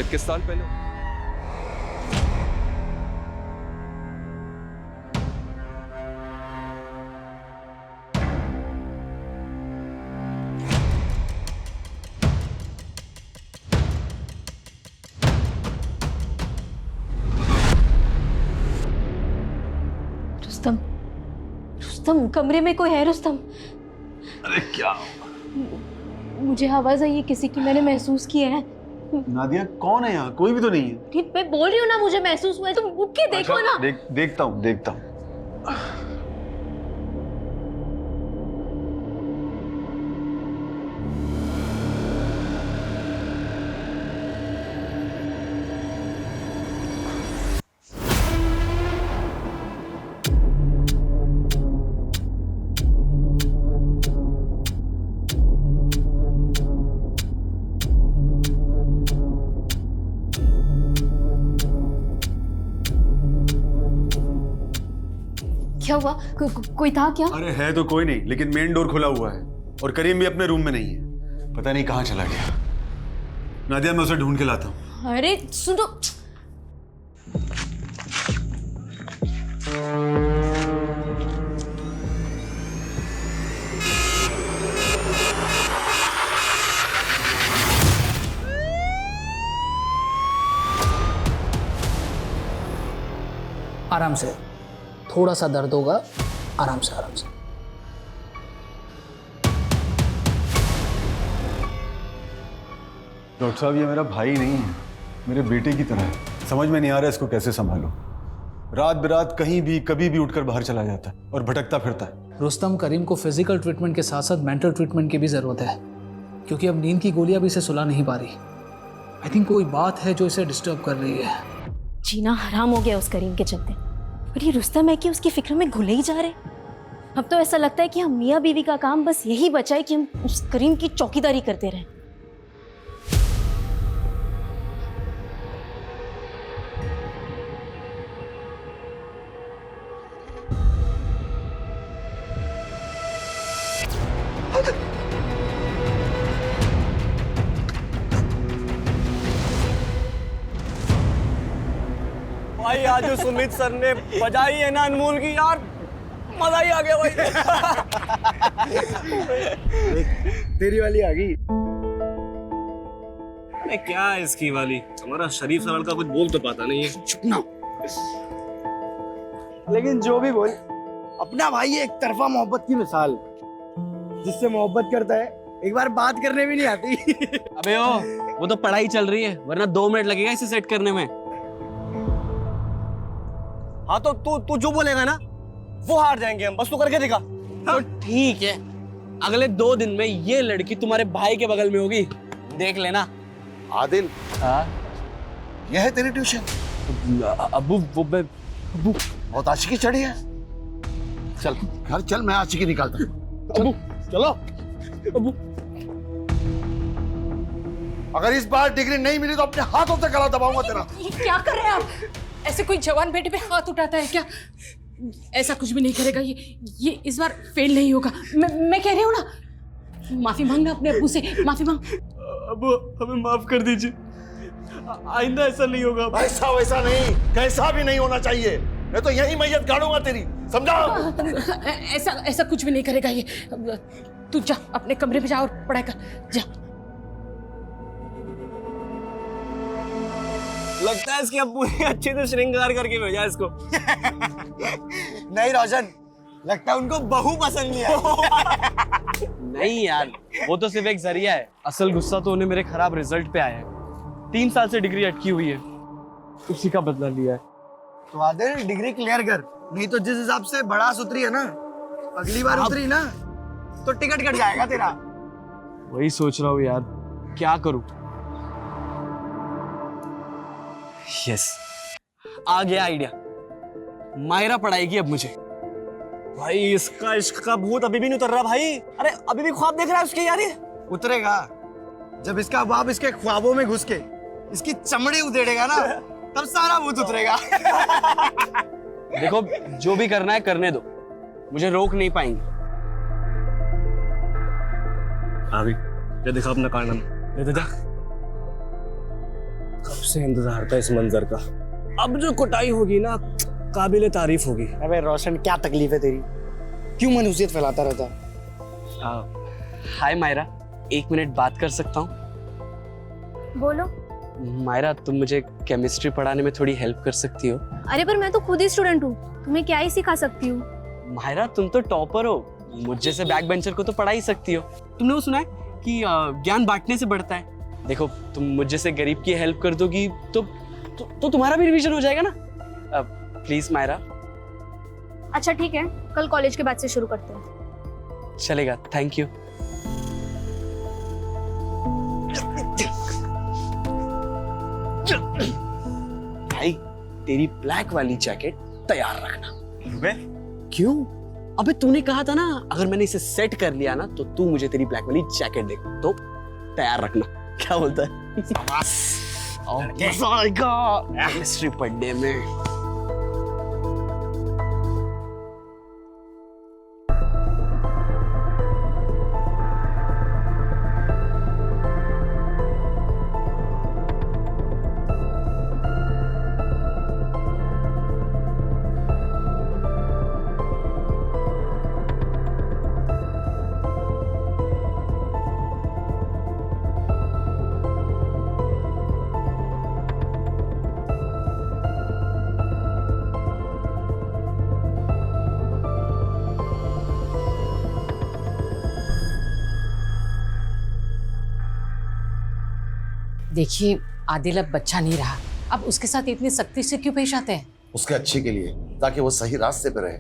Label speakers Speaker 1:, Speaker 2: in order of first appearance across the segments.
Speaker 1: 21 साल पहले।
Speaker 2: रुस्तम, रुस्तम, कमरे में कोई है रुस्तम?
Speaker 3: अरे क्या?
Speaker 2: मुझे आवाज आई है किसी की, मैंने महसूस किया है।
Speaker 3: नादिया कौन है यहाँ? कोई भी तो नहीं है।
Speaker 2: ठीक, मैं बोल रही हूँ ना, मुझे महसूस हुआ है, तुम उठ के देखो ना।
Speaker 3: देखता हूँ।
Speaker 2: क्या हुआ? कोई था क्या?
Speaker 3: अरे है तो कोई नहीं, लेकिन मेन डोर खुला हुआ है और करीम भी अपने रूम में नहीं है। पता नहीं कहाँ चला गया। नादिया मैं उसे ढूंढ के लाता हूँ।
Speaker 2: अरे सुनो,
Speaker 4: आराम से, थोड़ा सा दर्द होगा, आराम से।
Speaker 3: डॉक्टर साहब ये मेरा भाई नहीं है, मेरे बेटे की तरह है। समझ में नहीं आ रहा इसको कैसे संभालो। रात बिरात कहीं भी कभी भी उठकर बाहर चला जाता है और भटकता फिरता है।
Speaker 4: रुस्तम, करीम को फिजिकल ट्रीटमेंट के साथ साथ मेंटल ट्रीटमेंट की भी ज़रूरत है, क्योंकि अब नींद की गोलियां भी इसे सुला नहीं पा रही। आई थिंक कोई बात है जो इसे डिस्टर्ब कर रही है।
Speaker 2: जीना हराम हो गया उस करीम के चलते। और ये रुस्तम है कि उसकी फिक्र में घुले ही जा रहे। अब तो ऐसा लगता है कि हम मियाँ बीवी का काम बस यही बचा है कि हम उस करीम की चौकीदारी करते रहें।
Speaker 5: भाई आज जो सुमित सर ने बजाई है ना अनमोल की, यार मजा ही आ गया भाई। तेरी वाली आ गई। अरे क्या है इसकी वाली? हमारा शरीफ सर का कुछ बोल तो पाता नहीं है। चुप ना।
Speaker 6: लेकिन जो भी बोल, अपना भाई एक तरफा मोहब्बत की मिसाल, जिससे मोहब्बत करता है एक बार बात करने भी नहीं आती।
Speaker 5: अबे वो तो पढ़ाई चल रही है, वरना 2 मिनट लगेगा इसे सेट करने में। हाँ तो तू जो बोलेगा ना वो हार जाएंगे हम, बस तू करके दिखा। तो ठीक है, अगले 2 दिन में ये लड़की तुम्हारे भाई के बगल में होगी, देख लेना।
Speaker 7: आदिल,
Speaker 5: हाँ
Speaker 7: यह है तेरी ट्यूशन?
Speaker 5: अबू
Speaker 7: बहुत आशिकी चढ़ी है। चल घर चल, मैं आशिकी निकालता हूँ।
Speaker 5: अबू चलो। अबू
Speaker 7: अगर इस बार डिग्री नहीं मिली तो अपने हाथों से गला दबाऊंगा तेरा।
Speaker 8: ये क्या कर रहे हैं आप? ऐसे कोई जवान बेटे पे हाथ उठाता है क्या? ऐसा कुछ भी नहीं करेगा ये इस बार फेल नहीं होगा। मैं कह रही हूँ ना, माफी मांगना अपने अब्बू से, माफी मांग।
Speaker 5: अबू हमें माफ कर दीजिए, आइंदा ऐसा नहीं होगा।
Speaker 7: ऐसा वैसा नहीं, कैसा भी नहीं होना चाहिए, मैं तो यही मैयत गाड़ूंगा तेरी, समझा?
Speaker 8: ऐसा कुछ भी नहीं करेगा ये। तू जा अपने कमरे में जा और पढ़ाई कर, जा।
Speaker 5: लगता है इसके अब्बू ने अच्छे से श्रृंगार करके भेजा इसको।
Speaker 6: नहीं रोशन, लगता है उनको बहू पसंद नहीं है।
Speaker 5: नहीं यार, वो तो सिर्फ एक जरिया है, असल गुस्सा तो उन्हें मेरे खराब रिजल्ट पे आया है। 3 साल से डिग्री अटकी हुई है, उसी का बदला लिया है।
Speaker 6: तो आदिल डिग्री क्लियर कर, नहीं तो जिस हिसाब से भड़ास उतरी है ना, अगली बार उतरी ना तो टिकट कट जाएगा तेरा।
Speaker 5: वही सोच रहा हूँ यार, क्या करूँ। यस, आ गया आइडिया। मायरा पढ़ाएगी अब मुझे। भाई इसका इश्क का भूत अभी भी नहीं उतर रहा भाई। अरे अभी भी ख्वाब देख रहा है उसके यार। ये
Speaker 6: उतरेगा जब इसका बाप इसके ख्वाबों में घुस के इसकी चमड़ी उधेड़ेगा ना, तब सारा भूत उतरेगा।
Speaker 5: देखो जो भी करना है करने दो, मुझे रोक नहीं पाएंगे। अभी क्या दिखा अपना कारनामा, दे दे। से इंतजार था इस मंजर का। अब जो कुटाई होगी ना, काबिले तारीफ होगी।
Speaker 6: अबे रोशन, क्या तकलीफ है तेरी? क्यों मनहूसियत फैलाता रहता है?
Speaker 5: हाय मायरा, 1 मिनट बात कर सकता हूँ?
Speaker 2: बोलो।
Speaker 5: मायरा, तुम मुझे केमिस्ट्री पढ़ाने में थोड़ी हेल्प कर सकती हो?
Speaker 2: अरे पर मैं तो खुद ही स्टूडेंट हूँ, तुम्हें क्या ही सिखा सकती हूँ।
Speaker 5: मायरा, तुम तो टॉपर हो, मुझ जैसे बैक बेंचर को तो पढ़ा ही सकती हो। तुमने वो सुना है कि ज्ञान बांटने से बढ़ता है? देखो, तुम मुझ जैसे गरीब की हेल्प कर दोगी तो तुम्हारा भी रिवीजन हो जाएगा ना। प्लीज मायरा।
Speaker 2: अच्छा ठीक है, कल कॉलेज के बाद से शुरू करते हैं।
Speaker 5: चलेगा, थैंक यू। भाई, तेरी ब्लैक वाली जैकेट तैयार रखना। क्यों? अबे तूने कहा था ना, अगर मैंने इसे सेट कर लिया ना तो तू मुझे तेरी ब्लैक वाली जैकेट दे, तो तैयार रखना। क्या बोलता है? केमिस्ट्री पढ़ने में।
Speaker 8: देखिए, आदिल अब बच्चा नहीं रहा, अब उसके साथ इतनी सख्ती से क्यों पेश आते हैं?
Speaker 7: उसके अच्छे के लिए, ताकि वो सही रास्ते पे रहे।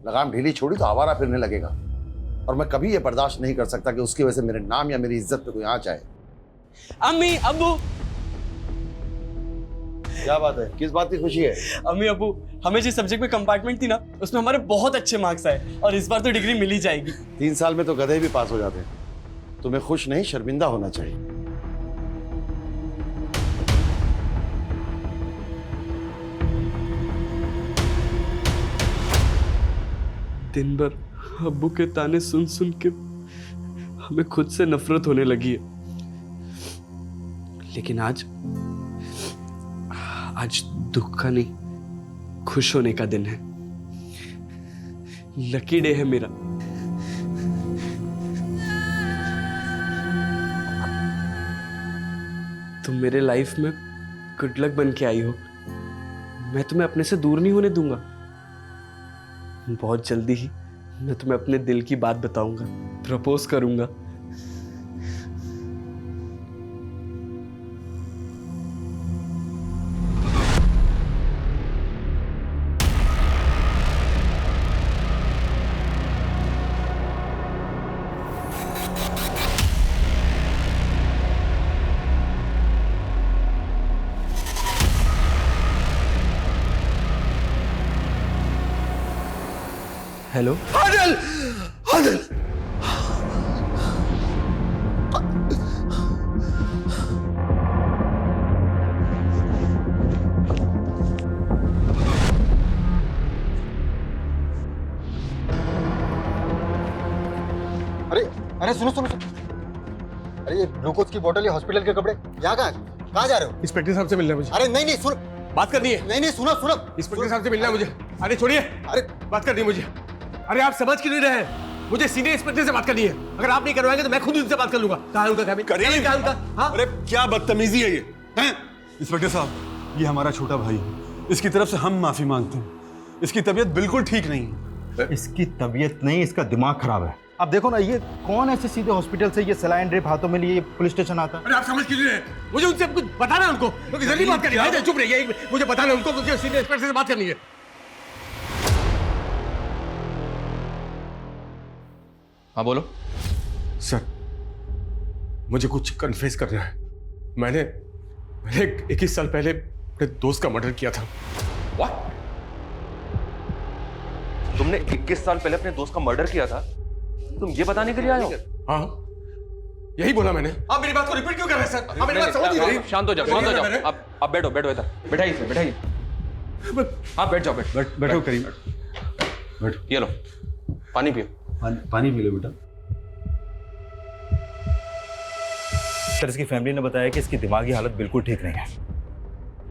Speaker 7: लगाम ढीली छोड़ी तो आवारा फिरने लगेगा, और मैं कभी ये बर्दाश्त नहीं कर सकता कि उसकी वजह से मेरे नाम या मेरी इज्जत पे कोई आंच आए।
Speaker 5: अम्मी, अब्बू।
Speaker 7: क्या बात है? किस बात की खुशी है?
Speaker 5: अम्मी, अब्बू, हमें जिस सब्जेक्ट में कंपार्टमेंट थी ना, उसमें हमारे बहुत अच्छे मार्क्स आए और इस बार तो डिग्री मिल ही जाएगी।
Speaker 7: 3 साल में तो गधे भी पास हो जाते हैं। तुम्हें खुश नहीं, शर्मिंदा होना चाहिए।
Speaker 5: दिन भर अब्बू के ताने सुन सुन के हमें खुद से नफरत होने लगी है। लेकिन आज दुख का नहीं, खुश होने का दिन है। लकी डे है मेरा। तुम मेरे लाइफ में गुड लक बन के आई हो। मैं तुम्हें अपने से दूर नहीं होने दूंगा। बहुत जल्दी ही मैं तुम्हें अपने दिल की बात बताऊंगा, प्रपोज करूंगा। हेलो
Speaker 7: आदिल! आदिल!
Speaker 1: अरे सुनो सुनो सुनो, अरे ये ग्लूकोज की बोतल, ये हॉस्पिटल के कपड़े, यहाँ कहाँ जा रहे हो?
Speaker 9: इंस्पेक्टर साहब से मिलना है मुझे।
Speaker 1: अरे नहीं नहीं सुनो,
Speaker 9: बात करनी है।
Speaker 1: नहीं नहीं सुनो सुनो,
Speaker 9: इंस्पेक्टर साहब से मिलना है मुझे। अरे छोड़िए,
Speaker 1: अरे
Speaker 9: बात करनी है मुझे। अरे आप समझ क्यों नहीं रहे हैं? मुझे सीनियर इंस्पेक्टर से बात करनी है। अगर आप नहीं करवाएंगे तो मैं खुद उनसे बात कर लूंगा। कहाँ है उनका कैबिन?
Speaker 3: करीम!
Speaker 9: कहाँ है उनका? हाँ?
Speaker 3: अरे क्या बदतमीजी है ये, हैं? इंस्पेक्टर साहब, ये हमारा छोटा भाई है। इसकी तरफ से हम माफी मांगते हैं। इसकी तबीयत बिल्कुल ठीक नहीं है।
Speaker 1: इसकी तबीयत नहीं, इसका दिमाग खराब है। अब देखो ना, ये कौन ऐसे सीधे हॉस्पिटल से ये सलाइन ड्रिप हाथों में लिए पुलिस स्टेशन आता है?
Speaker 9: अरे आप समझ क्यों नहीं रहे? मुझे उनसे कुछ बताना है उनको। क्योंकि जल्दी बात करनी है। चुप रहिए, मुझे बताना है उनको, क्योंकि सीनियर इंस्पेक्टर से बात करनी है।
Speaker 10: हाँ बोलो।
Speaker 9: सर, मुझे कुछ कन्फेस करना है। मैंने 21 साल पहले अपने दोस्त का मर्डर किया था।
Speaker 10: What? तुमने 21 साल पहले अपने दोस्त का मर्डर किया था? तुम ये बताने के लिए आए हो?
Speaker 9: हाँ, यही बोला मैंने। आप मेरी बात को रिपीट क्यों कर रहे हैं सर? आप मेरी बात समझ नहीं रहे।
Speaker 10: शांत हो जाओ, शांत हो जाओ। आप बैठो इधर। बैठाइए सर, बैठाइए। हाँ बैठ जाओ,
Speaker 3: बैठो करीम, बैठो।
Speaker 10: ये लो, पानी पियो।
Speaker 3: पानी पी लो बेटा।
Speaker 1: सर, इसकी फैमिली ने बताया कि इसकी दिमागी हालत बिल्कुल ठीक नहीं है।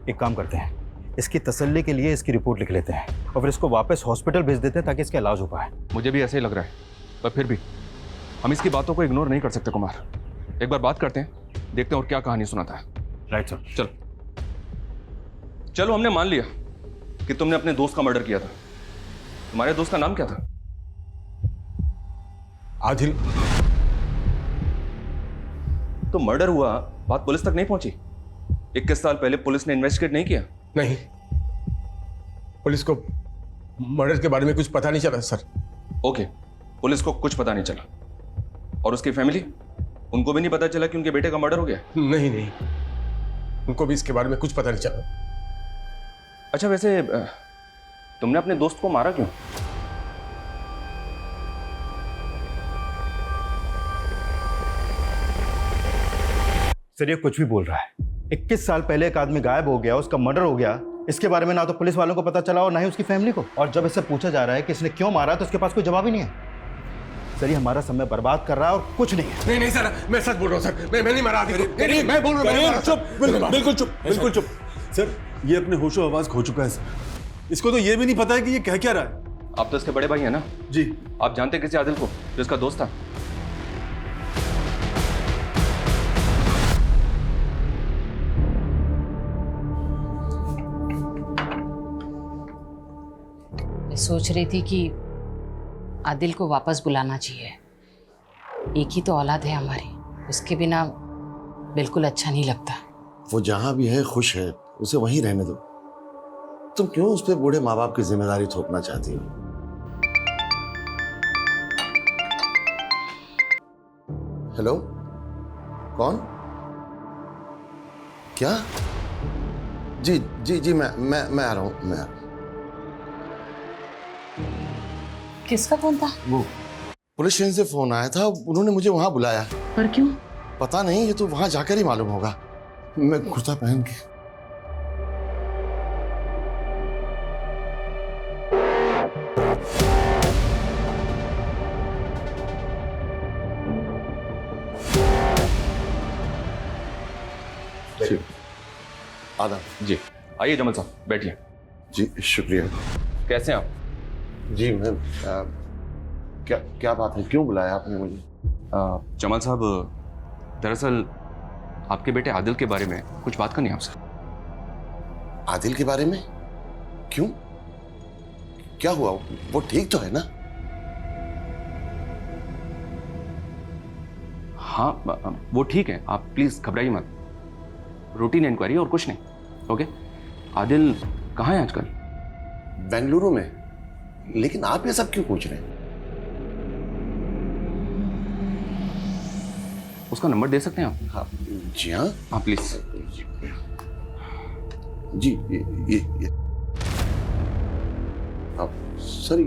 Speaker 1: एक काम करते हैं, इसकी तसल्ली के लिए इसकी रिपोर्ट लिख लेते हैं और फिर इसको वापस हॉस्पिटल भेज देते हैं ताकि इसका इलाज हो पाए।
Speaker 10: मुझे भी ऐसे ही लग रहा है, पर फिर भी हम इसकी बातों को इग्नोर नहीं कर सकते कुमार। एक बार बात करते हैं, देखते हैं और क्या कहानी सुनाता है।
Speaker 1: Right sir.
Speaker 10: चलो चलो, हमने मान लिया कि तुमने अपने दोस्त का मर्डर किया था। तुम्हारे दोस्त का नाम क्या था?
Speaker 9: आदिल।
Speaker 10: तो मर्डर हुआ, बात पुलिस तक नहीं पहुंची? 21 साल पहले पुलिस ने इन्वेस्टिगेट नहीं किया?
Speaker 9: नहीं, पुलिस को मर्डर के बारे में कुछ पता नहीं चला सर।
Speaker 10: ओके, पुलिस को कुछ पता नहीं चला, और उसकी फैमिली, उनको भी नहीं पता चला कि उनके बेटे का मर्डर हो गया?
Speaker 9: नहीं, उनको भी इसके बारे में कुछ पता नहीं चला।
Speaker 10: अच्छा, वैसे तुमने अपने दोस्त को मारा क्यों?
Speaker 1: सर ये कुछ भी बोल रहा है। 21 साल पहले एक आदमी गायब हो गया, उसका मर्डर हो गया, इसके बारे में ना तो पुलिस वालों को पता चला और ना ही उसकी फैमिली को। और जब इससे पूछा जा रहा है कि इसने क्यों मारा तो उसके पास कोई जवाब ही नहीं है। सर ये हमारा समय बर्बाद कर रहा है और कुछ नहीं है।
Speaker 9: नहीं सर, मैं सच बोल रहा हूँ सर। मैं नहीं मारा आदिल को। नहीं, मैं बोल रहा हूँ। चुप, बिल्कुल चुप। सर ये अपने होशो आवाज खो चुका है सर। इसको तो ये भी नहीं पता है कि ये कह क्या रहा है।
Speaker 10: आप तो इसके बड़े भाई हैं ना?
Speaker 9: जी।
Speaker 10: आप जानते किसी आदिल को जो इसका दोस्त था?
Speaker 8: मैं सोच रही थी कि आदिल को वापस बुलाना चाहिए। एक ही तो औलाद है हमारी, उसके बिना बिल्कुल अच्छा नहीं लगता।
Speaker 7: वो जहां भी है खुश है, उसे वहीं रहने दो। तुम क्यों उस पर बूढ़े माँ बाप की जिम्मेदारी थोपना चाहती हो? हेलो, कौन? क्या? जी मैं आ रहा हूँ।
Speaker 8: किसका फोन था?
Speaker 7: वो पुलिस स्टेशन से फोन आया था, उन्होंने मुझे वहां बुलाया।
Speaker 8: पर क्यों?
Speaker 7: पता नहीं, ये तो वहां जाकर ही मालूम होगा। मैं कुर्ता पहन के। आदाब।
Speaker 10: जी आइए जमल साहब, बैठिए।
Speaker 7: जी शुक्रिया।
Speaker 10: कैसे हैं आप?
Speaker 7: जी मैं क्या बात है, क्यों बुलाया आपने मुझे?
Speaker 10: जमाल साहब, दरअसल आपके बेटे आदिल के बारे में कुछ बात करनी है आपसे।
Speaker 7: आदिल के बारे में? क्यों, क्या हुआ? वो ठीक तो है ना?
Speaker 10: हाँ वो ठीक है, आप प्लीज घबराइए मत। रूटीन इंक्वायरी और कुछ नहीं। ओके, आदिल कहाँ है आजकल?
Speaker 7: बेंगलुरु में। लेकिन आप ये सब क्यों पूछ रहे हैं?
Speaker 10: उसका नंबर दे सकते हैं आप?
Speaker 7: हाँ जी हाँ।
Speaker 10: हाँ प्लीज।
Speaker 7: जी ये सर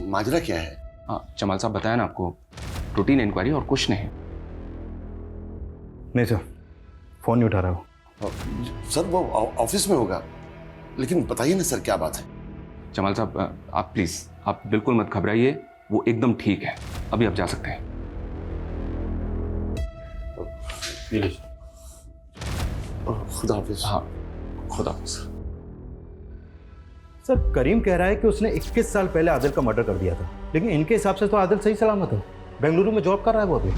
Speaker 7: माजरा क्या है?
Speaker 10: हाँ जमाल साहब, बताया ना आपको, रूटीन इंक्वायरी और कुछ नहीं।
Speaker 1: नहीं सर, फोन नहीं उठा रहा वो।
Speaker 7: सर वो ऑफिस में होगा, लेकिन बताइए ना सर क्या बात है?
Speaker 10: जमाल साहब आप प्लीज, आप बिल्कुल मत घबराइए, वो एकदम ठीक है। अभी आप जा सकते हैं।
Speaker 7: खुदा हाफिज।
Speaker 10: हाँ खुदा हाफिज।
Speaker 1: सर करीम कह रहा है कि उसने 21 साल पहले आदिल का मर्डर कर दिया था, लेकिन इनके हिसाब से तो आदिल सही सलामत है, बेंगलुरु में जॉब कर रहा है वो अभी।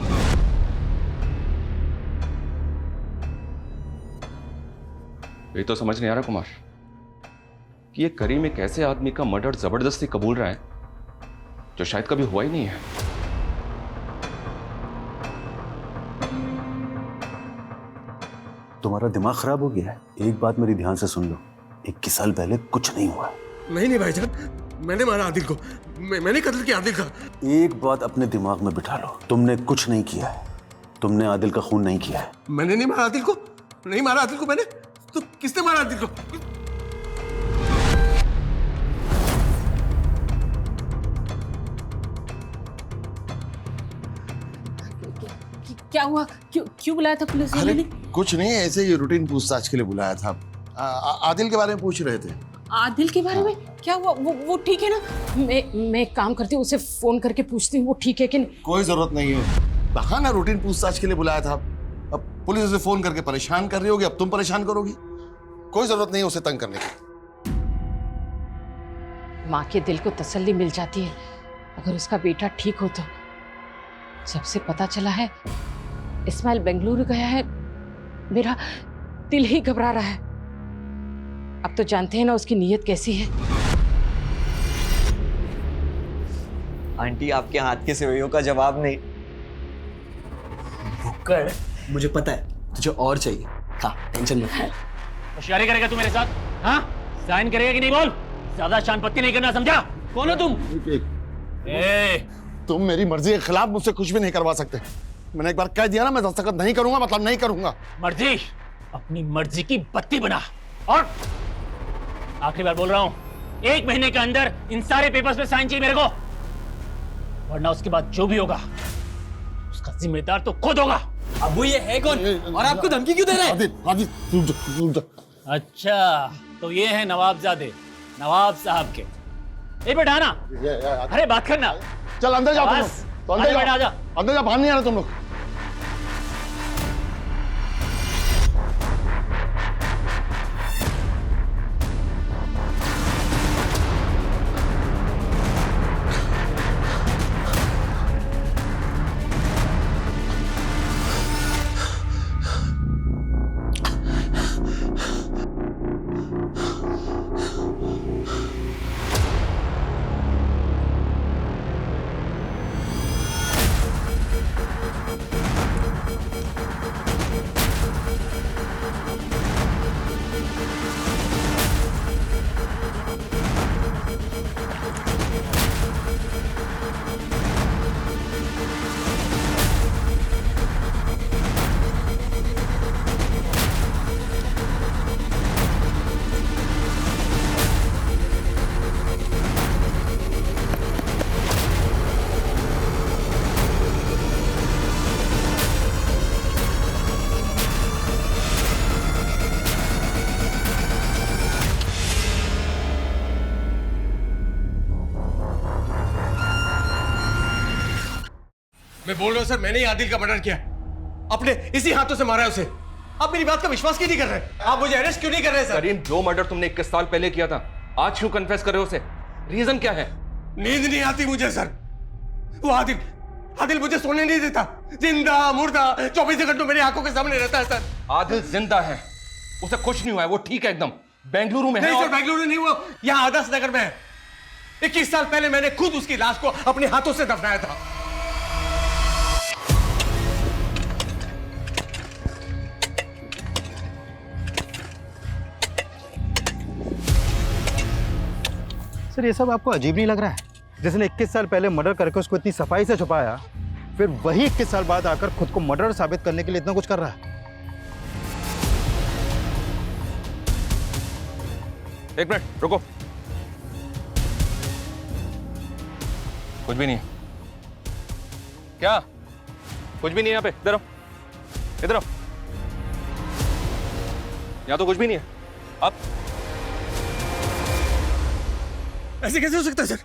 Speaker 10: ये तो समझ नहीं आ रहा कुमार कि ये करीम एक ऐसे आदमी का मर्डर जबरदस्ती कबूल रहा है जो शायद कभी हुआ ही नहीं है।
Speaker 3: तुम्हारा दिमाग खराब हो गया है? एक बात मेरी ध्यान से सुन लो, 21 साल पहले कुछ नहीं हुआ।
Speaker 9: नहीं भाईजान, मैंने मारा आदिल को। मैंने कत्ल किया आदिल का।
Speaker 3: एक बात अपने दिमाग में बिठा लो, तुमने कुछ नहीं किया है। तुमने आदिल का खून नहीं किया है।
Speaker 9: मैंने नहीं मारा आदिल को। नहीं मारा आदिल को मैंने। तो किसने मारा आदिल को?
Speaker 8: क्या हुआ? क्यों बुलाया था पुलिस वाले ने?
Speaker 7: कुछ नहीं, ऐसे ही रूटीन पूछताछ के लिए बुलाया था। आदिल के बारे में पूछ रहे थे।
Speaker 8: आदिल के बारे में? क्या हुआ? वो ठीक है ना? मैं एक काम करती हूँ, उसे फोन करके पूछती हूँ वो ठीक है कि नहीं।
Speaker 7: कोई जरूरत नहीं है, बहाना रूटीन पूछताछ के लिए बुलाया था। अब पुलिस उसे फोन करके परेशान कर रही होगी, अब तुम परेशान करोगी। कोई जरूरत नहीं है उसे तंग करने की।
Speaker 8: माँ के दिल को तसल्ली मिल जाती है अगर उसका बेटा ठीक हो तो। सबसे पता चला है इस्माइल बेंगलुरु गया है, मेरा दिल ही घबरा रहा है। अब तो जानते हैं ना उसकी नीयत कैसी है।
Speaker 11: आंटी आपके हाथ के सेवइयों का जवाब नहीं।
Speaker 5: भुक्कड़, मुझे पता है तुझे और चाहिए। हाँ, टेंशन मत ले।
Speaker 12: होशियारी करेगा तू मेरे साथ? हाँ, साइन करेगा कि नहीं बोल? ज्यादा शान पत्ती नहीं करना, समझा? कौन हो तुम?
Speaker 7: तुम मेरी मर्जी के खिलाफ मुझसे कुछ भी नहीं करवा सकते। मैंने एक बार कह दिया ना, मैं दस्तखत नहीं करूंगा मतलब नहीं करूंगा।
Speaker 12: मर्जी अपनी मर्जी की बत्ती बना। और आखिरी बार बोल रहा हूं, 1 महीने के अंदर इन सारे पेपर्स पे साइन चाहिए मेरे को, वरना उसके बाद जो भी होगा उसका जिम्मेदार तो खुद होगा।
Speaker 5: अब वो ये है कौन और आपको धमकी क्यों दे रहे हैं?
Speaker 7: आदिल,
Speaker 12: अच्छा, तो ये है नवाबजादे, नवाब साहब के। ए बेटा ना, अरे बात करना।
Speaker 7: चल अंदर जाओ तुम लोग।
Speaker 12: बस,
Speaker 7: तो अंदर
Speaker 12: बेटा,
Speaker 7: जाओ,
Speaker 12: आजा।
Speaker 7: अंदर जाओ, बाहर नहीं आना तुम लोग।
Speaker 9: मैं बोल रहा हूँ सर, मैंने ही आदिल का मर्डर किया, अपने इसी हाथों से मारा है उसे। आप मेरी बात का विश्वास क्यों नहीं कर रहे? आप मुझे अरेस्ट क्यों नहीं कर रहे सर?
Speaker 10: करीम, जो मर्डर तुमने 21 साल पहले किया था, आज क्यों कन्फेस कर रहे हो उसे? रीजन क्या है?
Speaker 9: नींद नहीं आती मुझे सर। वो आदिल मुझे सोने नहीं देता, जिंदा मुर्दा 24 घंटों मेरी आंखों के सामने रहता है सर।
Speaker 10: आदिल जिंदा है, उसे कुछ नहीं हुआ है, वो ठीक है एकदम। बेंगलुरु में है।
Speaker 9: नहीं सर, बेंगलुरु नहीं, वो यहाँ आदर्श नगर में है। 21 साल पहले मैंने खुद उसकी लाश को अपने हाथों से दफनाया था।
Speaker 1: सर ये सब आपको अजीब नहीं लग रहा है? जिसने 21 साल पहले मर्डर करके उसको इतनी सफाई से छुपाया, फिर वही 21 साल बाद आकर खुद को मर्डर साबित करने के लिए इतना कुछ कर रहा है।
Speaker 10: एक मिनट रुको, कुछ भी नहीं है। क्या? कुछ भी नहीं है यहाँ पे? इधर आओ, इधर आओ। यहाँ तो कुछ भी नहीं है। अब
Speaker 9: ऐसे कैसे हो सकता है सर?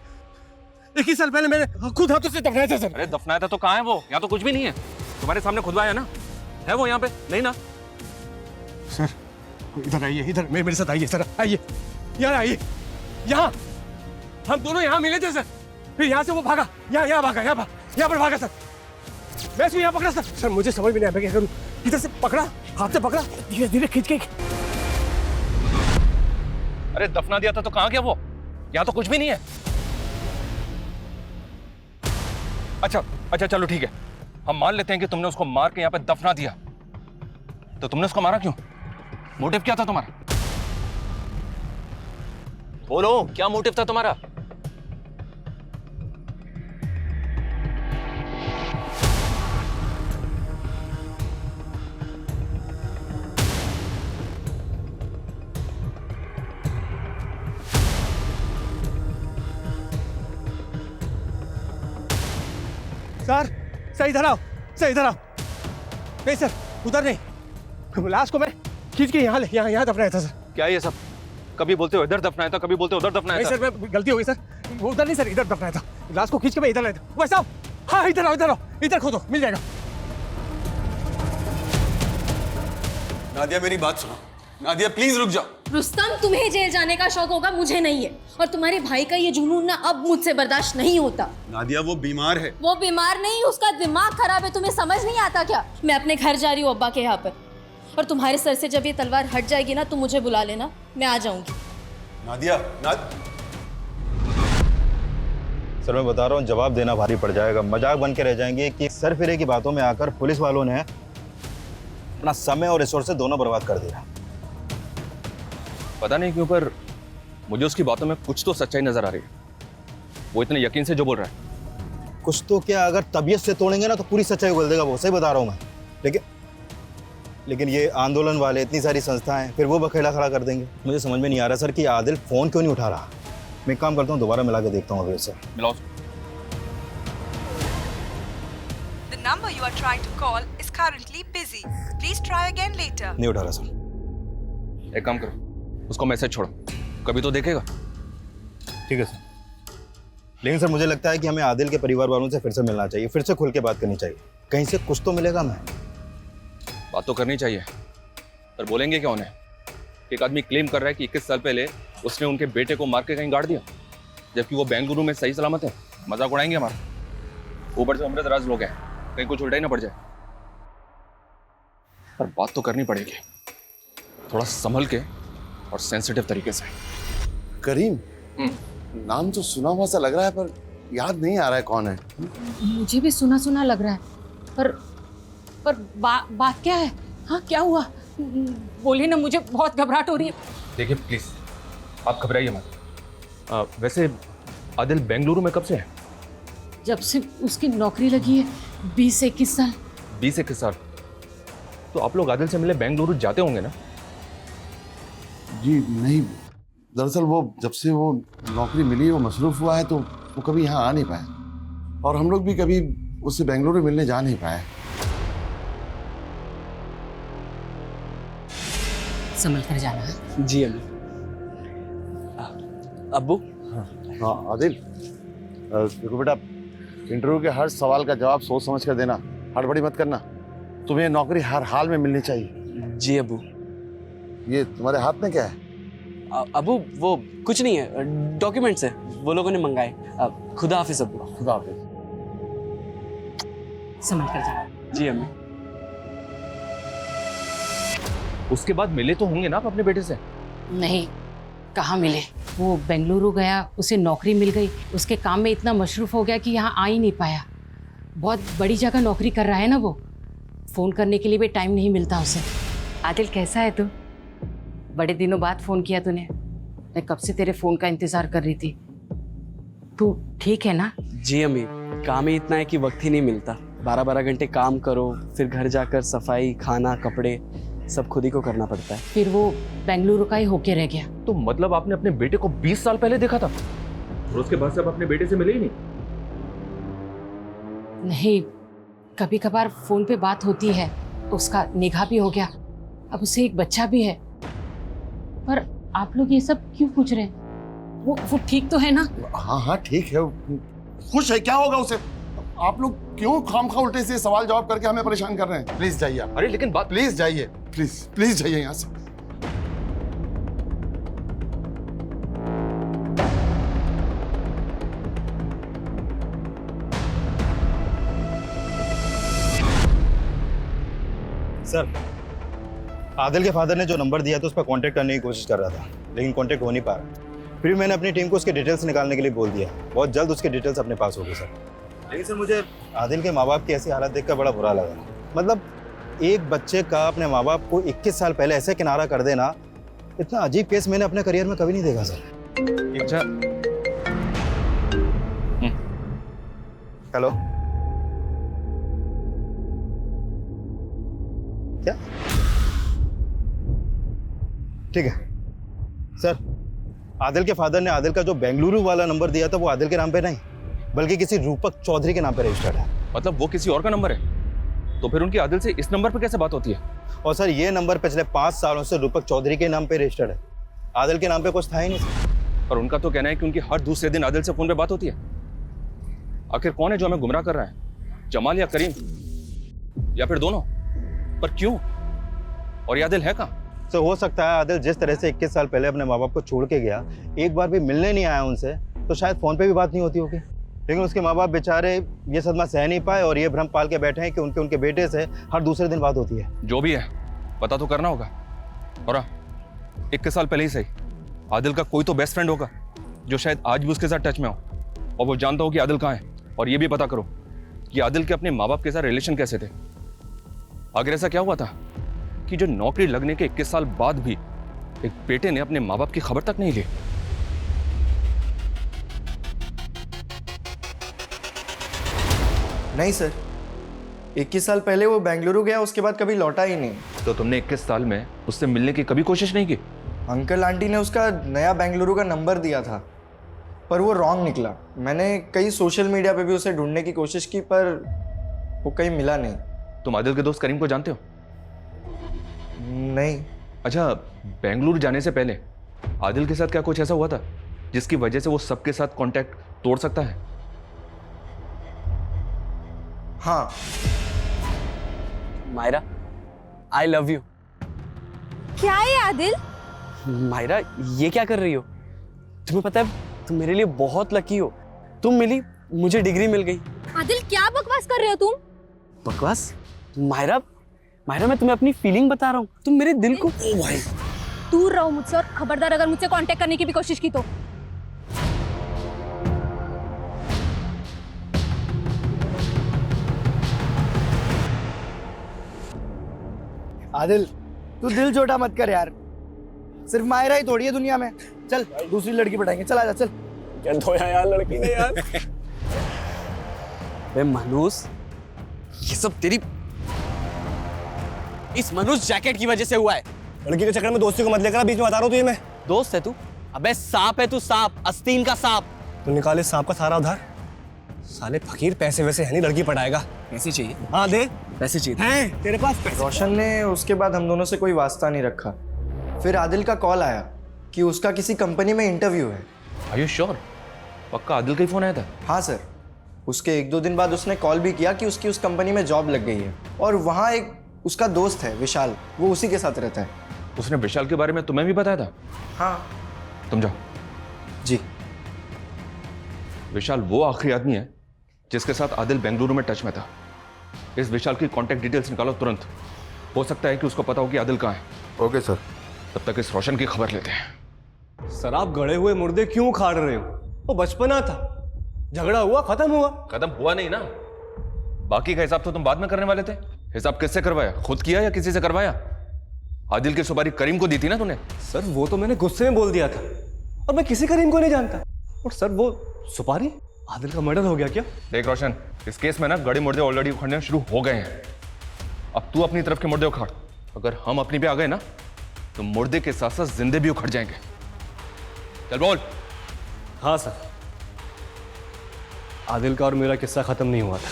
Speaker 9: 21 साल पहले मैंने खुद हाथों से दफनाया था सर।
Speaker 10: अरे दफनाया था तो कहाँ है वो? यहाँ तो कुछ भी नहीं है। तुम्हारे सामने खुदवाया ना, है वो यहाँ पे? नहीं ना?
Speaker 9: सर इधर आइए, इधर मेरे साथ आइए सर, आइए यहाँ आइए। यहाँ हम दोनों यहाँ मिले थे सर, फिर यहाँ से वो भागा, यहाँ भागा, यहाँ पर भागा सर। मैं इसको यहाँ पकड़ा सर। सर मुझे समझ में नहीं आया क्या करूँ। इधर से पकड़ा, हाथ से पकड़ा, धीरे धीरे खींच के।
Speaker 10: अरे दफना दिया था तो कहाँ गया वो? यहाँ तो कुछ भी नहीं है। अच्छा चलो ठीक है, हम मान लेते हैं कि तुमने उसको मार के यहाँ पे दफना दिया, तो तुमने उसको मारा क्यों? मोटिव क्या था तुम्हारा? बोलो, क्या मोटिव था तुम्हारा?
Speaker 9: सर इधर आओ, सर इधर आओ। नहीं सर, उधर नहीं, लाश को मैं खींच के यहाँ दफनाया था सर।
Speaker 10: क्या ये सब? कभी बोलते हो इधर दफनाया था, कभी बोलते हो उधर दफनाया था।
Speaker 9: नहीं सर, मैं गलती हो गई सर, वो उधर नहीं सर, इधर दफनाया था। लाश को खींच के मैं इधर लाया था। वैसा आओ, हाँ इधर आओ, इधर खोदो, मिल जाएगा।
Speaker 3: नादिया मेरी बात सुनो, नादिया प्लीज रुक जाओ।
Speaker 2: रुस्तम, तुम्हें जेल जाने का शौक होगा, मुझे नहीं है। और तुम्हारे भाई का ये जुनून ना अब मुझसे बर्दाश्त नहीं होता।
Speaker 3: नादिया वो बीमार है।
Speaker 2: वो बीमार नहीं, उसका दिमाग खराब है। तुम्हें समझ नहीं आता क्या? मैं अपने घर जा रही हूँ अब्बा के यहाँ पर, और तुम्हारे सर से जब ये तलवार हट जाएगी ना, तुम मुझे बुला लेना, मैं आ जाऊंगी।
Speaker 3: नादिया,
Speaker 1: सर मैं बता रहा हूँ, जवाब देना भारी पड़ जाएगा। मजाक बन के रह जाएंगे कि सर फिरे की बातों में आकर पुलिस वालों ने अपना समय और रिसोर्सेज दोनों बर्बाद कर दिया।
Speaker 10: पता नहीं क्यों पर मुझे उसकी बातों में कुछ तो सच्चाई नजर आ रही है। वो इतने यकीन से जो बोल रहा है।
Speaker 1: कुछ तो क्या, अगर तबीयत से तोड़ेंगे ना तो पूरी सच्चाई उगल देगा वो, सही बता रहा हूँ मैं। लेकिन ये आंदोलन वाले, इतनी सारी संस्थाएं, फिर वो बखेड़ा खड़ा कर देंगे। मुझे समझ में नहीं आ रहा सर कि आदिल फोन क्यों नहीं उठा रहा। मैं एक काम करता हूँ, दोबारा मिला के देखता हूँ अभी उससे।
Speaker 10: मिलाओ।
Speaker 13: The number you are trying to call is currently busy. Please try again later.
Speaker 1: नहीं उठा रहा सर।
Speaker 10: एक काम करो, उसको मैसेज छोड़ो, कभी तो देखेगा।
Speaker 1: ठीक है सर। लेकिन सर मुझे लगता है कि हमें आदिल के परिवार वालों से फिर से मिलना चाहिए, फिर से खुल के बात करनी चाहिए। कहीं से कुछ तो मिलेगा। मैं
Speaker 10: बात तो करनी चाहिए, पर बोलेंगे क्या उन्हें? एक आदमी क्लेम कर रहा है कि 21 साल पहले उसने उनके बेटे को मार के कहीं गाड़ दिया, जबकि वो बेंगलुरु में सही सलामत है। मजाक उड़ाएंगे हमारा। ऊपर से अमृतराज लोग हैं, कहीं कुछ उल्टा ही ना पड़ जाए। पर बात तो करनी पड़ेगी, थोड़ा संभल के और सेंसिटिव तरीके से।
Speaker 7: करीम, नाम तो सुना हुआ सा लग रहा है पर याद नहीं आ रहा है कौन है।
Speaker 8: मुझे भी सुना सुना लग रहा है, पर बात क्या है? हाँ, क्या हुआ? बोलिए ना, मुझे बहुत घबराहट हो रही है।
Speaker 10: देखिए प्लीज, आप घबराइए मत। वैसे आदिल बेंगलुरु में कब से है?
Speaker 8: जब से उसकी नौकरी लगी है, 20 से 21 साल।
Speaker 10: 20 से 21 साल? तो आप लोग आदिल से मिले बेंगलुरु जाते होंगे ना?
Speaker 7: जी नहीं, दरअसल वो जब से वो नौकरी मिली, वो मसरूफ हुआ है, तो वो कभी यहाँ आ नहीं पाया, और हम लोग भी कभी उससे बेंगलुरु मिलने जा नहीं पाए।
Speaker 8: संभल कर जाना है।
Speaker 5: जी अम्मी। अब्बू।
Speaker 7: हाँ आदिल, देखो बेटा, इंटरव्यू के हर सवाल का जवाब सोच समझ कर देना, हड़बड़ी मत करना। तुम्हें नौकरी हर हाल में मिलनी चाहिए।
Speaker 5: जी अब्बू।
Speaker 7: ये तुम्हारे हाथ में क्या है?
Speaker 5: अब्बू वो कुछ नहीं है, डॉक्यूमेंट्स है, वो लोगों ने मंगाए। खुदा हाफिज अब्बू।
Speaker 7: खुदा हाफिज।
Speaker 8: संभल कर जाना।
Speaker 5: जी अम्मी।
Speaker 10: उसके बाद मिले तो होंगे ना आप अपने बेटे से?
Speaker 8: नहीं, कहाँ मिले। वो बेंगलुरु गया, उसे नौकरी मिल गई, उसके काम में इतना मशरूफ हो गया कि यहाँ आ ही नहीं पाया। बहुत बड़ी जगह नौकरी कर रहा है ना वो, फ़ोन करने के लिए भी टाइम नहीं मिलता उसे। आदिल कैसा है तू? बड़े दिनों बाद फ़ोन किया तूने। मैं कब से तेरे फ़ोन का इंतज़ार कर रही थी। तू ठीक है ना?
Speaker 5: जी अम्मी, काम ही इतना है कि वक्त ही नहीं मिलता। 12-12 घंटे काम करो, फिर घर जाकर सफाई, खाना, कपड़े सब खुद ही को करना पड़ता है।
Speaker 8: फिर वो बेंगलुरु का ही होके रह गया।
Speaker 10: तो मतलब आपने अपने बेटे को 20 साल पहले देखा था और उसके बाद से आप अपने बेटे से मिले ही नहीं?
Speaker 8: नहीं, कभी कभार फ़ोन पे बात होती है, उसका निगाह भी हो गया, अब उसे एक बच्चा भी है। पर आप लोग ये सब क्यों पूछ रहे हैं? वो ठीक तो है ना?
Speaker 7: हाँ हाँ ठीक है, खुश है, क्या होगा उसे? आप लोग क्यों खामखा उल्टे से सवाल जवाब करके हमें परेशान कर रहे हैं? प्लीज जाइए आप।
Speaker 10: अरे लेकिन बात,
Speaker 7: प्लीज जाइए, प्लीज जाइए यहाँ से।
Speaker 1: सर, आदिल के फादर ने जो नंबर दिया था उस पर कांटेक्ट करने की कोशिश कर रहा था, लेकिन कांटेक्ट हो नहीं पा रहा। फिर मैंने अपनी टीम को उसके डिटेल्स निकालने के लिए बोल दिया। बहुत जल्द उसके डिटेल्स अपने पास होगी सर। लेकिन सर मुझे आदिल के माँ बाप की ऐसी हालत देखकर बड़ा बुरा लगा। मतलब एक बच्चे का अपने माँ बाप को 21 साल पहले ऐसे किनारा कर देना, इतना अजीब केस मैंने अपने करियर में कभी नहीं देखा सर।
Speaker 10: अच्छा,
Speaker 1: हेलो, क्या? ठीक है सर, आदिल के फादर ने आदिल का जो बेंगलुरु वाला नंबर दिया था वो आदिल के नाम पे नहीं, बल्कि किसी रूपक चौधरी के नाम पे रजिस्टर्ड है।
Speaker 10: मतलब वो किसी और का नंबर है? तो फिर उनकी आदिल से इस नंबर पे कैसे बात होती है?
Speaker 1: और सर ये नंबर पिछले 5 सालों से रूपक चौधरी के नाम पे रजिस्टर्ड है, आदिल के नाम पे कुछ था ही नहीं सर।
Speaker 10: और उनका तो कहना है कि उनकी हर दूसरे दिन आदिल से फोन पे बात होती है। आखिर कौन है जो हमें गुमराह कर रहा है, जमाल या करीम, या फिर दोनों? पर क्यों? और ये आदिल है कहाँ?
Speaker 1: तो हो सकता है आदिल जिस तरह से 21 साल पहले अपने माँ बाप को छोड़ के गया, एक बार भी मिलने नहीं आया उनसे, तो शायद फ़ोन पे भी बात नहीं होती होगी। लेकिन उसके माँ बाप बेचारे ये सदमा सह नहीं पाए और ये भ्रम पाल के बैठे हैं कि उनके बेटे से हर दूसरे दिन बात होती है।
Speaker 10: जो भी है पता तो करना होगा। और 21 साल पहले ही सही, आदिल का कोई तो बेस्ट फ्रेंड होगा जो शायद आज भी उसके साथ टच में हो और वो जानता हो कि आदिल कहाँ है। और ये भी पता करो कि आदिल के अपने माँ बाप के साथ रिलेशन कैसे थे। अगर ऐसा क्या हुआ था कि जो नौकरी लगने के 21 साल बाद भी एक बेटे ने अपने माँ बाप की खबर तक नहीं ली।
Speaker 6: नहीं सर, 21 साल पहले वो बेंगलुरु गया, उसके बाद कभी लौटा ही नहीं।
Speaker 10: तो तुमने 21 साल में उससे मिलने की कभी कोशिश नहीं की?
Speaker 6: अंकल आंटी ने उसका नया बेंगलुरु का नंबर दिया था, पर वो रॉन्ग निकला। मैंने कई सोशल मीडिया पे भी उसे ढूंढने की कोशिश की, पर वो कहीं मिला नहीं।
Speaker 10: तुम आदिल के दोस्त करीम को जानते हो?
Speaker 6: नहीं।
Speaker 10: अच्छा, बेंगलुरु जाने से पहले आदिल के साथ क्या कुछ ऐसा हुआ था जिसकी वजह से वो सबके साथ कांटेक्ट तोड़ सकता है?
Speaker 6: हाँ।
Speaker 5: Myra, I love you.
Speaker 2: क्या है आदिल?
Speaker 5: मायरा, ये क्या कर रही हो? तुम्हें पता है तुम मेरे लिए बहुत लकी हो। तुम मिली, मुझे डिग्री मिल गई।
Speaker 2: आदिल क्या बकवास कर रहे हो तुम?
Speaker 5: बकवास? मायरा, मायरा मैं तुम्हें अपनी फीलिंग बता रहा हूँ। तुम मेरे दिल को। ओ भाई,
Speaker 2: दूर रहो मुझसे, और खबरदार अगर मुझसे कांटेक्ट करने की भी कोशिश की तो।
Speaker 6: आदिल, तू दिल छोटा मत कर यार। सिर्फ मायरा ही थोड़ी है दुनिया में। चल दूसरी लड़की पटाएंगे। चल आजा, चल।
Speaker 5: क्या धोया यार लड़की ने यार। बे मनूस, ये सब तेरी इस मनुष्य जैकेट की वजह से हुआ है।
Speaker 9: लड़की के चक्कर में दोस्ती को मत लेकर, बीच में बता रहा हूँ तुझे मैं।
Speaker 5: दोस्त है तू? अबे सांप है तू, सांप, आस्तीन का सांप।
Speaker 9: तू निकाले सांप का सारा उधार। साले फकीर, पैसे वैसे है नहीं, लड़की पटाएगा।
Speaker 5: पैसे चाहिए?
Speaker 9: हाँ दे,
Speaker 5: पैसे चाहिए
Speaker 9: हैं तेरे पास पैसे?
Speaker 6: रोशन ने उसके बाद हम दोनों से कोई वास्ता नहीं रखा। फिर आदिल का कॉल आया कि उसका किसी कंपनी में इंटरव्यू है।
Speaker 10: Are you sure? पक्का आदिल का ही फोन आया था?
Speaker 6: हाँ सर। उसके 1-2 दिन बाद उसने कॉल भी किया कि उसकी उस कंपनी में जॉब लग गई है, और वहाँ एक उसका दोस्त है विशाल, वो उसी के साथ रहता है।
Speaker 10: उसने विशाल के बारे में तुम्हें भी बताया था?
Speaker 6: हाँ।
Speaker 10: तुम जाओ।
Speaker 6: जी।
Speaker 10: विशाल वो आखिरी आदमी है जिसके साथ आदिल बेंगलुरु में टच में था। इस विशाल की कांटेक्ट डिटेल्स निकालो तुरंत। हो सकता है कि उसको पता हो कि आदिल कहाँ है।
Speaker 7: Okay sir.
Speaker 10: तब तक इस रोशन की खबर लेते हैं।
Speaker 9: सर, आप गड़े हुए मुर्दे क्यों उखाड़ रहे हो? वो बचपना था, झगड़ा हुआ, खत्म हुआ।
Speaker 10: खत्म हुआ नहीं ना। बाकी का हिसाब तो तुम बाद में करने वाले थे। हिसाब किससे करवाया? खुद किया या किसी से करवाया? आदिल की सुपारी करीम को दी थी ना तूने।
Speaker 9: सर वो तो मैंने गुस्से में बोल दिया था, और मैं किसी करीम को नहीं जानता। और सर वो सुपारी, आदिल का मर्डर हो गया क्या?
Speaker 10: देख रोशन, इस केस में ना गड़े मुर्दे ऑलरेडी उखड़ने शुरू हो गए हैं। अब तू अपनी तरफ के मुर्दे उखाड़। अगर हम अपनी पे आ गए ना तो मुर्दे के साथ साथ जिंदे भी उखड़ जाएंगे। चल बोल।
Speaker 9: हाँ सर, आदिल का और मेरा किस्सा खत्म नहीं हुआ था।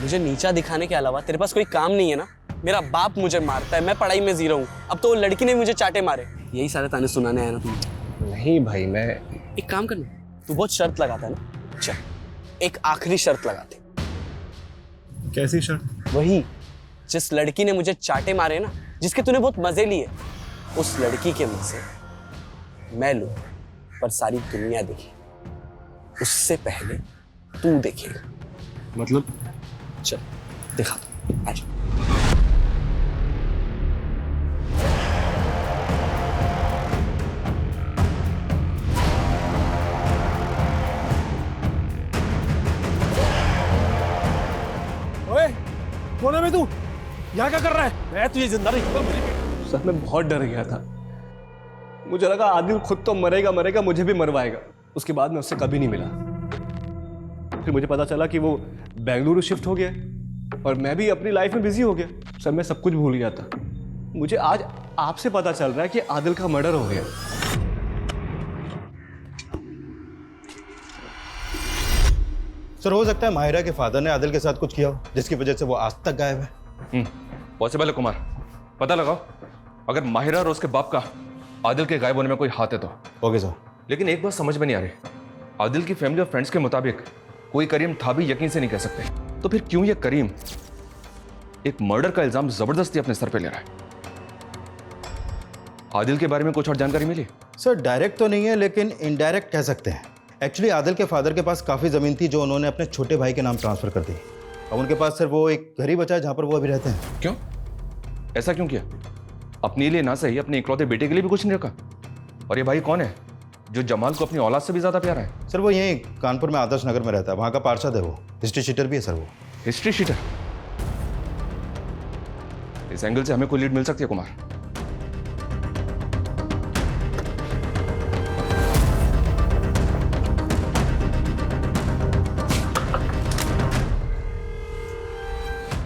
Speaker 5: मुझे नीचा दिखाने के अलावा तेरे पास कोई काम नहीं है ना? मेरा बाप मुझे मारता है, मैं पढ़ाई में जीरो हूँ, अब तो वो लड़की ने मुझे चाटे मारे। यही सारे ताने सुनाने आया ना तुम?
Speaker 9: नहीं भाई, मैं
Speaker 5: एक काम करना, तू बहुत शर्त लगाता है ना, चल एक आखिरी शर्त लगाते।
Speaker 9: कैसी शर्त?
Speaker 5: वही जिस लड़की ने मुझे चाटे मारे ना, जिसके तूने बहुत मजे लिए, उस लड़की के मजे मैं लूं, पर सारी दुनिया देखे, उससे पहले तू देखेगा।
Speaker 9: मतलब?
Speaker 5: चल दिखा, आज।
Speaker 9: ओए, कौन है बे तू? यहाँ क्या कर रहा है? मैं तुझे जिंदा नहीं। सर मैं बहुत डर गया था। मुझे लगा आदिल खुद तो मरेगा मरेगा, मुझे भी मरवाएगा। उसके बाद मैं उससे कभी नहीं मिला। फिर मुझे पता चला कि वो बेंगलुरु शिफ्ट हो गया, और मैं भी अपनी लाइफ में बिजी हो गया। सर मैं सब कुछ भूल गया था। मुझे आज आपसे पता चल रहा है कि आदिल का मर्डर हो गया।
Speaker 1: सर हो सकता है माहिरा के फादर ने आदिल के साथ कुछ किया हो जिसकी वजह से वो आज तक गायब है।
Speaker 10: पॉसिबल है कुमार, पता लगाओ। अगर माहिरा और उसके बाप का आदिल के गायब होने में कोई हाथ है तो।
Speaker 1: Okay sir.
Speaker 10: लेकिन एक बात समझ में नहीं आ रही, आदिल की फैमिली और फ्रेंड्स के मुताबिक कोई करीम था भी यकीन से नहीं कह सकते, तो फिर क्यों ये करीम एक मर्डर का इल्जाम जबरदस्ती अपने सर पे ले रहा है? आदिल के बारे में कुछ और जानकारी मिली?
Speaker 1: सर डायरेक्ट तो नहीं है लेकिन इनडायरेक्ट कह सकते हैं। एक्चुअली आदिल के फादर के पास काफ़ी ज़मीन थी जो उन्होंने अपने छोटे भाई के नाम ट्रांसफ़र कर दी। अब उनके पास सिर्फ वो एक घर ही बचा है जहाँ पर वो अभी रहते हैं।
Speaker 10: क्यों? ऐसा क्यों किया? अपने लिए ना सही अपने इकलौते बेटे के लिए भी कुछ नहीं रखा। और ये भाई कौन है जो जमाल को अपनी औलाद से भी ज़्यादा प्यारा है?
Speaker 1: सर वो यहीं कानपुर में आदर्श नगर में रहता है, वहाँ का पार्षद है वो। हिस्ट्री शीटर भी है सर वो।
Speaker 10: History sheeter? इस एंगल से हमें कोई लीड मिल सकती है कुमार?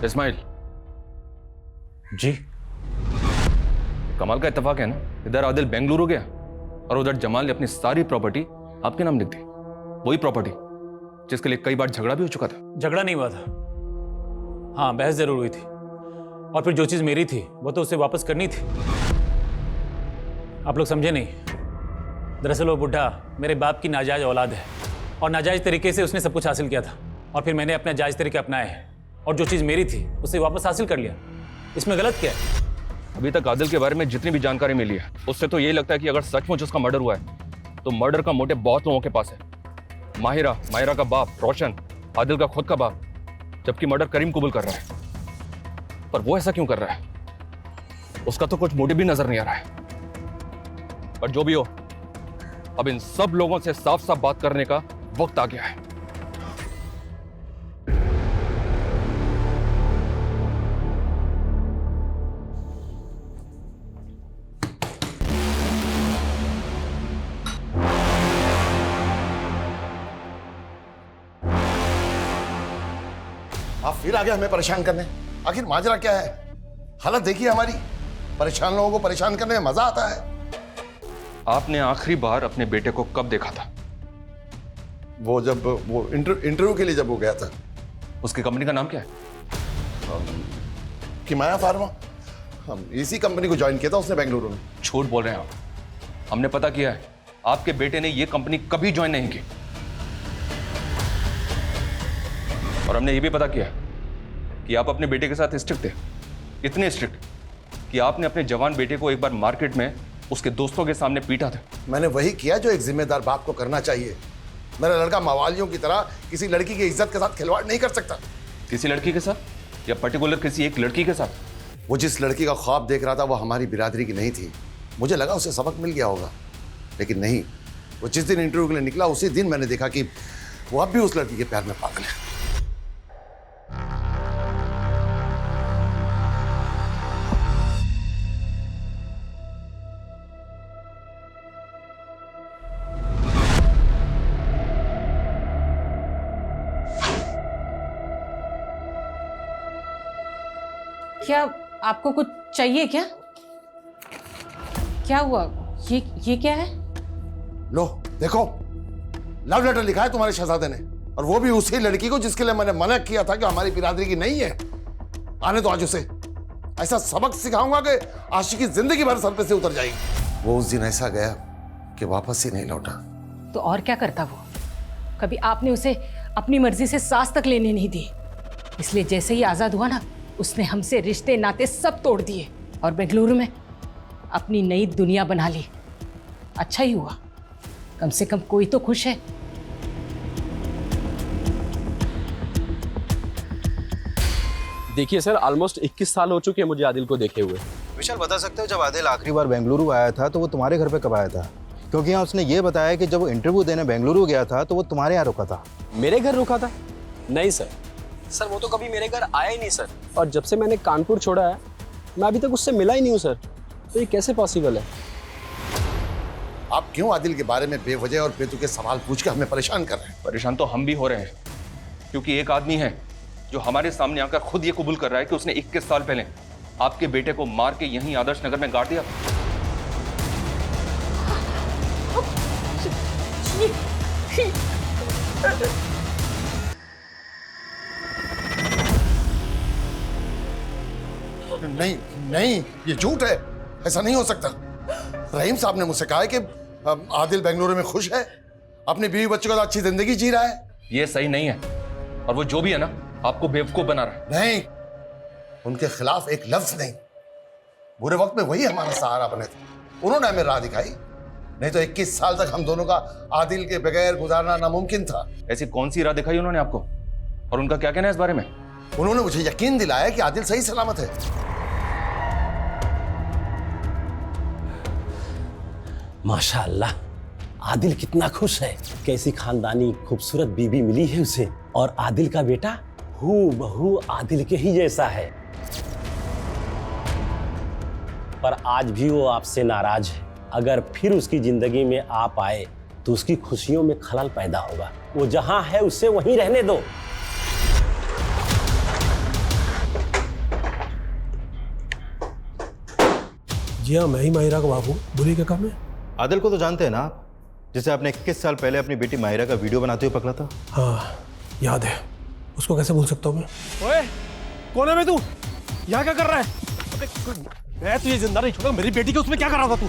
Speaker 10: इस्माइल
Speaker 12: जी।
Speaker 10: कमाल का इत्तेफाक है ना, इधर आदिल बेंगलुरु गया और उधर जमाल ने अपनी सारी प्रॉपर्टी आपके नाम लिख दी। वही प्रॉपर्टी जिसके लिए कई बार झगड़ा भी हो चुका था।
Speaker 12: झगड़ा नहीं हुआ था, हाँ बहस जरूर हुई थी। और फिर जो चीज मेरी थी वो तो उसे वापस करनी थी। आप लोग समझे नहीं, दरअसल वो बुढ़ा मेरे बाप की नाजायज औलाद है और नाजायज तरीके से उसने सब कुछ हासिल किया था और फिर मैंने अपना जायज तरीके अपनाए हैं और जो चीज़ मेरी थी उसे वापस हासिल कर लिया। इसमें गलत क्या है?
Speaker 10: अभी तक आदिल के बारे में जितनी भी जानकारी मिली है उससे तो यही लगता है कि अगर सचमुच उसका मर्डर हुआ है तो मर्डर का मोटिव बहुत लोगों के पास है। माहिरा का बाप रोशन, आदिल का खुद का बाप, जबकि मर्डर करीम कबूल कर रहा है। पर वो ऐसा क्यों कर रहा है? उसका तो कुछ मोटिव भी नजर नहीं आ रहा है। पर जो भी हो, अब इन सब लोगों से साफ साफ बात करने का वक्त आ गया है।
Speaker 7: आप फिर आगे हमें परेशान करने, आखिर माजरा क्या है? हालत देखिए हमारी, परेशान लोगों को परेशान करने में मजा आता है।
Speaker 10: आपने आखिरी बार अपने बेटे को कब देखा था?
Speaker 7: वो जब वो इंटरव्यू के लिए जब वो गया था।
Speaker 10: उसकी कंपनी का नाम क्या है?
Speaker 7: किमाया फार्मा। हम इसी कंपनी को ज्वाइन किया था उसने बेंगलुरु में।
Speaker 10: झूठ बोल रहे हैं आप। हमने पता किया है, आपके बेटे ने ये कंपनी कभी ज्वाइन नहीं की। और हमने ये भी पता किया कि आप अपने बेटे के साथ स्ट्रिक्ट थे, इतने स्ट्रिक्ट कि आपने अपने जवान बेटे को एक बार मार्केट में उसके दोस्तों के सामने पीटा था।
Speaker 7: मैंने वही किया जो एक जिम्मेदार बाप को करना चाहिए। मेरा लड़का मवालियों की तरह किसी लड़की की इज्जत के साथ खिलवाड़ नहीं कर सकता।
Speaker 10: किसी लड़की के साथ या पर्टिकुलर किसी एक लड़की के साथ?
Speaker 7: वो जिस लड़की का ख्वाब देख रहा था वो हमारी बिरादरी की नहीं थी। मुझे लगा उसे सबक मिल गया होगा, लेकिन नहीं। वो जिस दिन इंटरव्यू के लिए निकला उसी दिन मैंने देखा कि वो अब भी उस लड़की के प्यार में पागल है।
Speaker 8: क्या आपको कुछ चाहिए क्या? क्या हुआ? ये क्या है?
Speaker 7: लो देखो, लव लेटर लिखा है तुम्हारे शहजादे ने, और वो भी उसी लड़की को जिसके लिए मैंने मना किया था कि हमारी बिरादरी की नहीं है। आने दो आज उसे, ऐसा सबक सिखाऊंगा कि आशिकी जिंदगी भर सर पे से उतर जाएगी। वो उस दिन ऐसा गया कि वापस ही नहीं लौटा।
Speaker 8: तो और क्या करता वो? कभी आपने उसे अपनी मर्जी से सांस तक लेने नहीं दी, इसलिए जैसे ही आजाद हुआ ना, उसने हमसे रिश्ते नाते सब तोड़ दिए और बेंगलुरु में अपनी नई दुनिया बना ली। अच्छा ही हुआ, कम से कम कोई तो खुश है।
Speaker 5: देखिए सर, ऑलमोस्ट 21 साल हो चुके हैं मुझे आदिल को देखे हुए।
Speaker 1: विशाल बता सकते हो जब आदिल आखिरी बार बेंगलुरु आया था तो वो तुम्हारे घर पे कब आया था? क्योंकि यहाँ उसने ये बताया कि जब वो इंटरव्यू देने बेंगलुरु गया था तो वो तुम्हारे यहाँ रुका था।
Speaker 5: मेरे घर रुका था? नहीं सर, वो तो कभी मेरे घर आया ही नहीं सर। और जब से मैंने कानपुर छोड़ा है मैं अभी तक उससे मिला ही नहीं हूँ सर। तो ये कैसे पॉसिबल है?
Speaker 7: आप क्यों आदिल के बारे में बेवजह और बेतुके सवाल पूछ के हमें परेशान कर रहे हैं?
Speaker 10: परेशान तो हम भी हो रहे हैं, क्योंकि एक आदमी है जो हमारे सामने आकर खुद ये कबूल कर रहा है कि उसने 21 साल पहले आपके बेटे को मार के यहीं आदर्श नगर में गाड़ दिया।
Speaker 7: नहीं नहीं, ये झूठ है, ऐसा नहीं हो सकता। रहीम साहब ने मुझसे कहा है कि आदिल बेंगलुरु में खुश है, अपनी बीवी बच्चों के साथ अच्छी जिंदगी जी रहा है।
Speaker 10: ये सही नहीं है, और वो जो भी है ना आपको बेवकूफ बना रहा है।
Speaker 7: नहीं, उनके खिलाफ एक लफ्ज नहीं। बुरे वक्त में वही हमारा सहारा बने थे, उन्होंने हमें राह दिखाई, नहीं तो 21 साल तक हम दोनों का आदिल के बगैर गुजारना नामुमकिन था।
Speaker 10: ऐसी कौन सी राह दिखाई उन्होंने आपको, और उनका क्या कहना है इस बारे में?
Speaker 7: उन्होंने मुझे यकीन दिलाया कि आदिल सही सलामत है।
Speaker 14: माशाअल्लाह, आदिल कितना खुश है। कैसी खानदानी खूबसूरत बीवी मिली है उसे, और आदिल का बेटा हूबहू आदिल के ही जैसा है। पर आज भी वो आपसे नाराज है। अगर फिर उसकी जिंदगी में आप आए तो उसकी खुशियों में खलल पैदा होगा। वो जहां है उसे वहीं रहने दो।
Speaker 9: जी हाँ, मैं ही माहिरा का बाबू। बोलिए क्या काम है?
Speaker 1: आदिल को तो जानते हैं ना आप, जिसे आपने 21 साल पहले अपनी बेटी माहिरा का वीडियो बनाते हुए पकड़ा था।
Speaker 9: हाँ याद है, उसको कैसे भूल सकता हूँ मैं। ओए, कौन है बे तू? यहाँ क्या कर रहा है? मैं तुझे जिंदा नहीं छोड़ा। मेरी बेटी को उसमें क्या कर रहा था तू?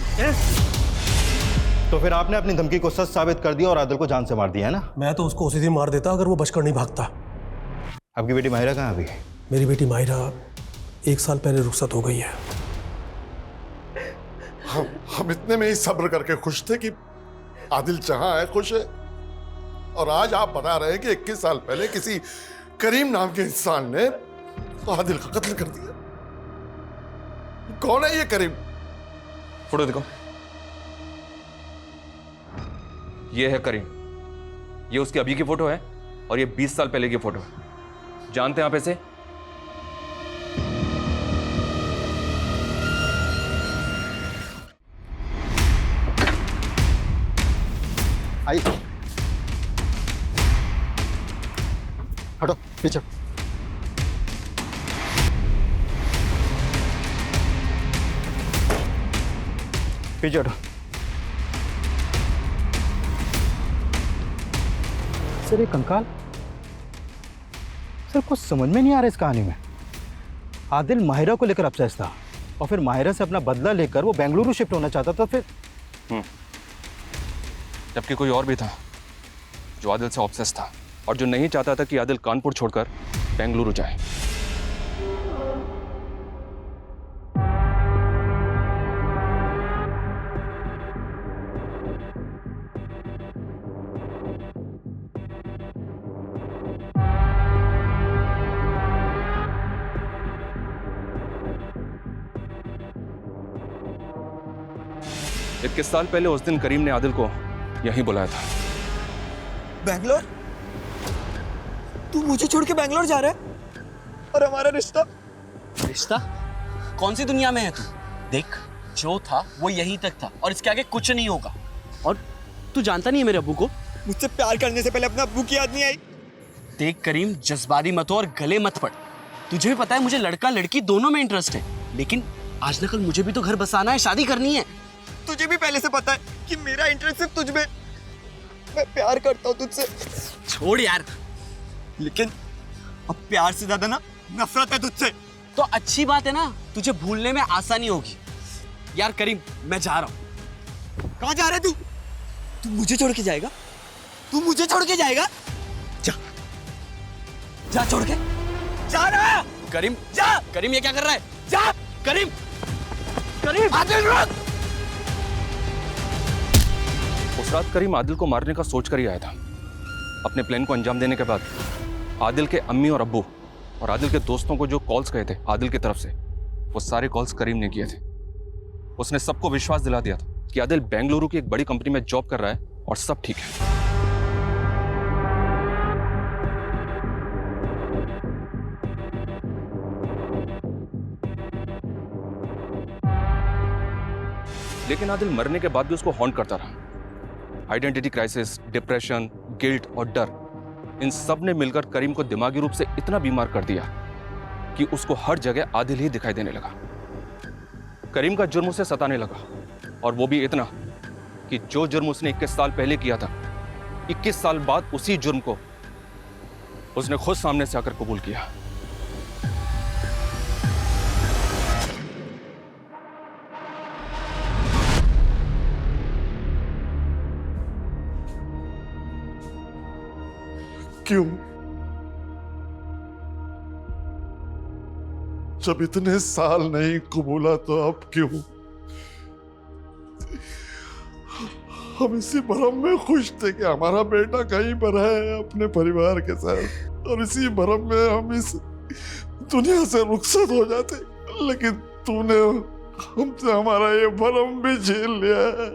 Speaker 1: तो फिर आपने अपनी धमकी को सच साबित कर दिया और आदिल को जान से मार दिया है ना?
Speaker 9: मैं तो उसको उसी दिन मार देता अगर वो बचकर नहीं भागता।
Speaker 1: आपकी बेटी माहिरा कहाँ अभी?
Speaker 9: मेरी बेटी माहिरा 1 साल पहले रुखसत हो गई है।
Speaker 7: हम इतने में ही सब्र करके खुश थे कि आदिल जहां है खुश है, और आज आप बता रहे हैं कि 21 साल पहले किसी करीम नाम के इंसान ने आदिल का कत्ल कर दिया। कौन है ये करीम?
Speaker 10: फोटो दिखाओ। ये है करीम, ये उसकी अभी की फोटो है, और ये 20 साल पहले की फोटो है। जानते हैं आप ऐसे?
Speaker 1: आइए, हटो पीछे। पीछे हटो। सर ये कंकाल, सर कुछ समझ में नहीं आ रहा इस कहानी में। आदिल माहिरा को लेकर अपसेस था, और फिर माहिरा से अपना बदला लेकर वो बेंगलुरु शिफ्ट होना चाहता था। फिर
Speaker 10: जबकि कोई और भी था जो आदिल से ऑब्सेस था, और जो नहीं चाहता था कि आदिल कानपुर छोड़कर बेंगलुरु जाए। इक्कीस साल पहले उस दिन करीम ने आदिल को यहीं बुलाया था।
Speaker 11: बैंगलोर? तू मुझे छोड़ के बैंगलोर जा रहा है? और हमारा रिश्ता?
Speaker 5: रिश्ता? कौन सी दुनिया में है तू? देख, जो था वो यहीं तक था, और इसके आगे कुछ नहीं होगा। और तू जानता नहीं है मेरे अब्बू को?
Speaker 11: मुझसे प्यार करने से पहले अपना अब्बू की याद नहीं आई?
Speaker 5: देख करीम, जज्बाती मत हो और गले मत पड़। तुझे भी पता है मुझे लड़का लड़की दोनों में इंटरेस्ट है, लेकिन आज न कल मुझे भी तो घर बसाना है, शादी करनी है।
Speaker 11: तुझे भी पहले से पता है कि मेरा इंटरेस्ट सिर्फ तुझ में। मैं प्यार करता हूँ तुझसे।
Speaker 5: छोड़ यार।
Speaker 11: लेकिन अब प्यार से ज्यादा ना नफरत है तुझसे।
Speaker 5: तो अच्छी बात है ना, तुझे भूलने में आसानी होगी। यार करीम, मैं जा रहा हूँ।
Speaker 11: कहाँ जा रहा है तू? तू मुझे छोड़ के जाएगा? तू मुझे छोड़ के जाएगा? जा, जा छोड़ के जा रहा।
Speaker 5: करीम जा। करीम ये क्या कर रहा है? जा करीम। करीम आदिल रुक।
Speaker 10: उस रात करीम आदिल को मारने का सोच कर ही आया था। अपने प्लान को अंजाम देने के बाद आदिल के अम्मी और अब्बू और आदिल के दोस्तों को जो कॉल्स गए थे आदिल की तरफ से, वो सारे कॉल्स करीम ने किए थे। उसने सबको विश्वास दिला दिया था कि आदिल बेंगलुरु की एक बड़ी कंपनी में जॉब कर रहा है और सब ठीक है। लेकिन आदिल मरने के बाद भी उसको हॉन्ट करता रहा। आइडेंटिटी क्राइसिस, डिप्रेशन, गिल्ट और डर, इन सब ने मिलकर करीम को दिमागी रूप से इतना बीमार कर दिया कि उसको हर जगह आदिल ही दिखाई देने लगा। करीम का जुर्म उसे सताने लगा, और वो भी इतना कि जो जुर्म उसने 21 साल पहले किया था, 21 साल बाद उसी जुर्म को उसने खुद सामने से आकर कबूल किया।
Speaker 7: क्यों? जब इतने साल नहीं कबूला तो अब क्यों? हम इसी भरम में खुश थे कि हमारा बेटा कहीं पर है अपने परिवार के साथ, और इसी भरम में हम इस दुनिया से रुखसत हो जाते। लेकिन तूने हमसे हमारा ये भरम भी झेल लिया है।